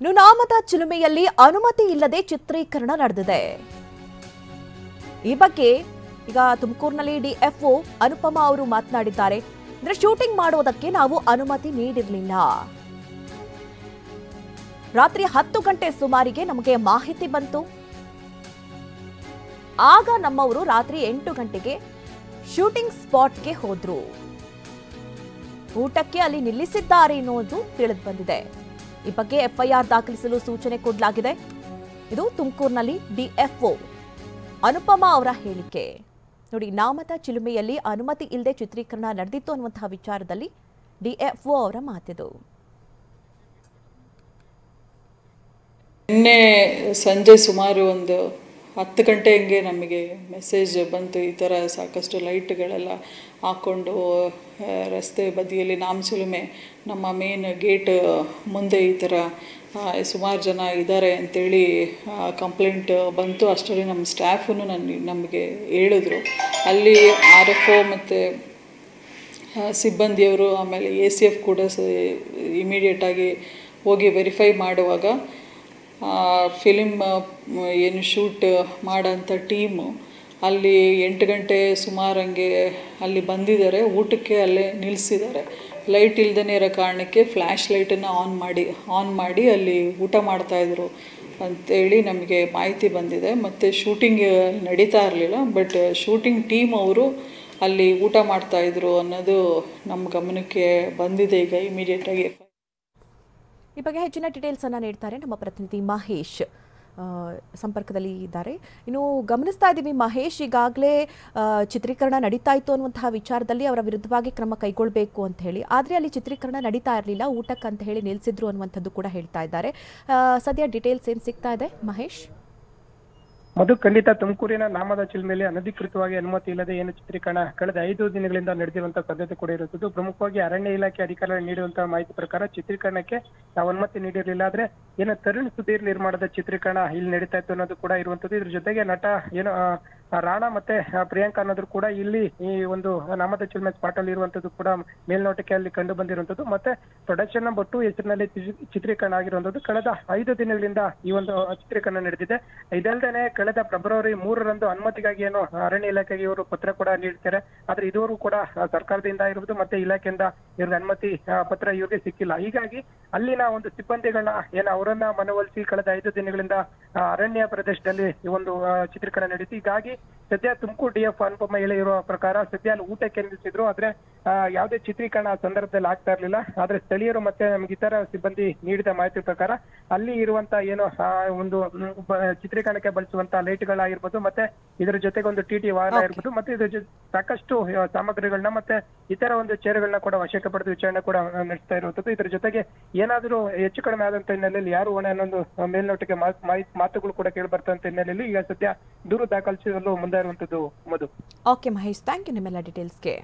ನುನಾಮದ ಚಿಲುಮೆಯಲ್ಲಿ ಅನುಮತಿ ಇಲ್ಲದೆ ಚಿತ್ರೀಕರಣ ನಡೆದಿದೆ. ಈ ಬಗ್ಗೆ ಈಗ ತುಮಕೂರಿನಲ್ಲಿ ಡಿಎಫ್ಒ ಅನುಪಮಾ ಅವರು ಮಾತನಾಡಿದ್ದಾರೆ. ಅಂದ್ರೆ ಶೂಟಿಂಗ್ ಮಾಡೋದಕ್ಕೆ ನಾವು ಅನುಮತಿ ನೀಡಿರಲಿಲ್ಲ. ರಾತ್ರಿ 10 ಗಂಟೆ ಸುಮಾರಿಗೆ ನಮಗೆ ಮಾಹಿತಿ ಬಂತು. ಆಗ ನಮ್ಮವರು ರಾತ್ರಿ 8 ಗಂಟೆಗೆ ಶೂಟಿಂಗ್ ಸ್ಪಾಟ್ಗೆ ಹೋದ್ರು. ಊಟಕ್ಕೆ ಅಲ್ಲಿ ನಿಲ್ಲಿಸಿದ್ದಾರೆ ಎನ್ನುವುದು ತಿಳಿದು ಬಂದಿದೆ. ಈ ಬಗ್ಗೆ ಎಫ್ಐಆರ್ ದಾಖಲಿಸಲು ಸೂಚನೆ ಕೊಡಲಾಗಿದೆ. ಇದು ತುಮಕೂರಿನಲ್ಲಿ ಡಿಎಫ್ಒ ಅನುಪಮಾ ಅವರ ಹೇಳಿಕೆ. ನೋಡಿ, ನಾಮದ ಚಿಲುಮೆಯಲ್ಲಿ ಅನುಮತಿ ಇಲ್ಲದೆ ಚಿತ್ರೀಕರಣ ನಡೆದಿತ್ತು ಅನ್ನುವಂತಹ ವಿಚಾರದಲ್ಲಿ ಡಿಎಫ್ಒ ಅವರ ಮಾತಿದು. ನಿನ್ನೆ ಸಂಜೆ ಸುಮಾರು ಒಂದು 10 ಗಂಟೆ ಹಂಗೆ ನಮಗೆ ಮೆಸೇಜ್ ಬಂತು. ಈ ಥರ ಸಾಕಷ್ಟು ಲೈಟ್ಗಳೆಲ್ಲ ಹಾಕ್ಕೊಂಡು ರಸ್ತೆ ಬದಿಯಲ್ಲಿ ನಾಮಚಿಲುಮೆ ನಮ್ಮ ಮೇನ್ ಗೇಟ್ ಮುಂದೆ ಈ ಥರ ಸುಮಾರು ಜನ ಇದ್ದಾರೆ ಅಂತೇಳಿ ಕಂಪ್ಲೇಂಟ್ ಬಂತು. ಅಷ್ಟರಲ್ಲಿ ನಮ್ಮ ಸ್ಟಾಫು ನಮಗೆ ಹೇಳಿದ್ರು. ಅಲ್ಲಿ RFO ಮತ್ತು ಸಿಬ್ಬಂದಿಯವರು ಆಮೇಲೆ ACF ಕೂಡ ಇಮಿಡಿಯೇಟಾಗಿ ಹೋಗಿ ವೆರಿಫೈ ಮಾಡುವಾಗ ಫಿಲಿಮ್ ಏನು ಶೂಟ್ ಮಾಡೋಂಥ ಟೀಮು ಅಲ್ಲಿ 8 ಗಂಟೆ ಸುಮಾರಂಗೆ ಅಲ್ಲಿ ಬಂದಿದ್ದಾರೆ. ಊಟಕ್ಕೆ ಅಲ್ಲೇ ನಿಲ್ಲಿಸಿದ್ದಾರೆ. ಲೈಟ್ ಇಲ್ದೇ ಇರೋ ಕಾರಣಕ್ಕೆ ಫ್ಲ್ಯಾಶ್ ಲೈಟನ್ನು ಆನ್ ಮಾಡಿ ಅಲ್ಲಿ ಊಟ ಮಾಡ್ತಾಯಿದ್ರು ಅಂಥೇಳಿ ನಮಗೆ ಮಾಹಿತಿ ಬಂದಿದೆ. ಮತ್ತು ಶೂಟಿಂಗ್ ನಡೀತಾ ಇರಲಿಲ್ಲ, ಬಟ್ ಶೂಟಿಂಗ್ ಟೀಮ್ ಅವರು ಅಲ್ಲಿ ಊಟ ಮಾಡ್ತಾಯಿದ್ರು ಅನ್ನೋದು ನಮ್ಮ ಗಮನಕ್ಕೆ ಬಂದಿದೆ. ಈಗ ಇಮಿಡಿಯೇಟಾಗಿ ಈ ಬಗ್ಗೆ ಹೆಚ್ಚಿನ ಡೀಟೇಲ್ಸ್ ಅನ್ನು ನೀಡ್ತಾರೆ ನಮ್ಮ ಪ್ರತಿನಿಧಿ ಮಹೇಶ್ ಸಂಪರ್ಕದಲ್ಲಿ ಇದ್ದಾರೆ. ಇನ್ನು ಗಮನಿಸ್ತಾ ಇದ್ದೀವಿ ಮಹೇಶ್, ಈಗಾಗಲೇ ಚಿತ್ರೀಕರಣ ನಡೀತಾ ಇತ್ತು ಅನ್ನುವಂತಹ ವಿಚಾರದಲ್ಲಿ ಅವರ ವಿರುದ್ಧವಾಗಿ ಕ್ರಮ ಕೈಗೊಳ್ಳಬೇಕು ಅಂತ ಹೇಳಿ, ಆದರೆ ಅಲ್ಲಿ ಚಿತ್ರೀಕರಣ ನಡೀತಾ ಇರಲಿಲ್ಲ, ಊಟಕ್ಕೆ ಅಂತ ಹೇಳಿ ನಿಲ್ಲಿಸಿದ್ರು ಅನ್ನುವಂಥದ್ದು ಕೂಡ ಹೇಳ್ತಾ ಇದ್ದಾರೆ. ಸದ್ಯ ಡೀಟೇಲ್ಸ್ ಏನು ಸಿಗ್ತಾ ಇದೆ ಮಹೇಶ್? ಖಂಡಿತ ತುಮಕೂರಿನ ನಾಮದ ಚಿಲುಮೆಯಲ್ಲಿ ಅನಧಿಕೃತವಾಗಿ ಅನುಮತಿ ಇಲ್ಲದೆ ಏನು ಚಿತ್ರೀಕರಣ ಕಳೆದ 5 ದಿನಗಳಿಂದ ನಡೆದಿರುವಂತಹ ಸಾಧ್ಯತೆ ಕೂಡ ಇರುತ್ತದೆ. ಪ್ರಮುಖವಾಗಿ ಅರಣ್ಯ ಇಲಾಖೆ ಅಧಿಕಾರಿಗಳು ನೀಡುವಂತಹ ಮಾಹಿತಿ ಪ್ರಕಾರ ಚಿತ್ರೀಕರಣಕ್ಕೆ ನಾವು ಅನುಮತಿ ನೀಡಿರಲಿಲ್ಲ. ಆದ್ರೆ ಏನು ತರುಣ್ ಸುಧೀರ್ ನಿರ್ಮಾಣದ ಚಿತ್ರೀಕರಣ ಇಲ್ಲಿ ನಡೀತಾ ಇತ್ತು ಅನ್ನೋದು ಕೂಡ ಇರುವಂತದ್ದು. ಇದ್ರ ಜೊತೆಗೆ ನಟ ಏನು ರಾಣಾ ಮತ್ತೆ ಪ್ರಿಯಾಂಕಾ ಅನ್ನೋದ್ರು ಕೂಡ ಇಲ್ಲಿ ಈ ಒಂದು ನಾಮದ ಚಿಲುಮೆ ಸ್ಪಾಟ್ ಅಲ್ಲಿ ಇರುವಂತದ್ದು ಕೂಡ ಮೇಲ್ನೋಟಕ್ಕೆ ಅಲ್ಲಿ ಕಂಡು ಬಂದಿರುವಂತದ್ದು. ಮತ್ತೆ ಪ್ರೊಡಕ್ಷನ್ ನಂಬರ್ 2 ಹೆಸರಿನಲ್ಲಿ ಚಿತ್ರೀಕರಣ ಆಗಿರುವಂತದ್ದು. ಕಳೆದ 5 ದಿನಗಳಿಂದ ಈ ಒಂದು ಚಿತ್ರೀಕರಣ ನಡೆದಿದೆ. ಇದಲ್ಲದೆ ಕಳೆದ ಫೆಬ್ರವರಿ 3ರಂದು ಅನುಮತಿಗಾಗಿ ಏನು ಅರಣ್ಯ ಇಲಾಖೆಗೆ ಇವರು ಪತ್ರ ಕೂಡ ನೀಡ್ತಾರೆ. ಆದ್ರೆ ಇದುವರೆಗೂ ಕೂಡ ಸರ್ಕಾರದಿಂದ ಇರುವುದು ಮತ್ತೆ ಇಲಾಖೆಯಿಂದ ಇವ್ರಿಗೆ ಅನುಮತಿ ಪತ್ರ ಇವ್ರಿಗೆ ಸಿಕ್ಕಿಲ್ಲ. ಹೀಗಾಗಿ ಅಲ್ಲಿನ ಒಂದು ಸಿಬ್ಬಂದಿಗಳನ್ನ ಏನು ಅವರನ್ನ ಮನವೊಲಿಸಿ ಕಳೆದ 5 ದಿನಗಳಿಂದ ಅರಣ್ಯ ಪ್ರದೇಶದಲ್ಲಿ ಈ ಒಂದು ಚಿತ್ರೀಕರಣ ನಡೀತು. ಹೀಗಾಗಿ ಸದ್ಯ ತುಮಕೂರು DF ಅನುಪಮ ಹೇಳಿರುವ ಪ್ರಕಾರ ಸದ್ಯ ಅಲ್ಲಿ ಊಟಕ್ಕೆ ನಿಲ್ಲಿಸಿದ್ರು. ಆದ್ರೆ ಯಾವುದೇ ಚಿತ್ರೀಕರಣ ಸಂದರ್ಭದಲ್ಲಿ ಆಗ್ತಾ ಇರ್ಲಿಲ್ಲ. ಆದ್ರೆ ಸ್ಥಳೀಯರು ಮತ್ತೆ ನಮ್ಗೆ ಇತರ ಸಿಬ್ಬಂದಿ ನೀಡಿದ ಮಾಹಿತಿ ಪ್ರಕಾರ ಅಲ್ಲಿ ಇರುವಂತ ಏನು ಒಂದು ಚಿತ್ರೀಕರಣಕ್ಕೆ ಬಳಸುವಂತ ಲೈಟ್ಗಳಾಗಿರ್ಬೋದು, ಮತ್ತೆ ಇದರ ಜೊತೆಗೆ ಒಂದು TT ವಾಹನ ಇರ್ಬೋದು, ಮತ್ತೆ ಇದ್ರ ಸಾಕಷ್ಟು ಸಾಮಗ್ರಿಗಳನ್ನ ಮತ್ತೆ ಇತರ ಒಂದು ಚೇರುಗಳನ್ನ ಕೂಡ ವಶಕ್ಕೆ ಪಡೆದು ವಿಚಾರಣೆ ಕೂಡ ನಡೆಸ್ತಾ ಇರುವಂತದ್ದು. ಇದ್ರ ಜೊತೆಗೆ ಏನಾದರೂ ಹೆಚ್ಚು ಕಡಿಮೆ ಆದಂತ ಹಿನ್ನೆಲೆಯಲ್ಲಿ ಯಾರು ಹೊಣೆ ಅನ್ನೊಂದು ಮೇಲ್ನೋಟಕ್ಕೆ ಮಾತುಗಳು ಕೂಡ ಕೇಳಿ ಬರ್ತಂತ ಹಿನ್ನೆಲೆಯಲ್ಲಿ ಈಗ ಸದ್ಯ ದೂರು ದಾಖಲಿಸಲು ಮುಂದೆ ಇರುವಂತದ್ದು. ಮಧು. ಓಕೆ ಮಹೇಶ್, ಥ್ಯಾಂಕ್ ಯು ನಿಮ್ಮೆಲ್ಲ ಡೀಟೇಲ್ಸ್ಗೆ.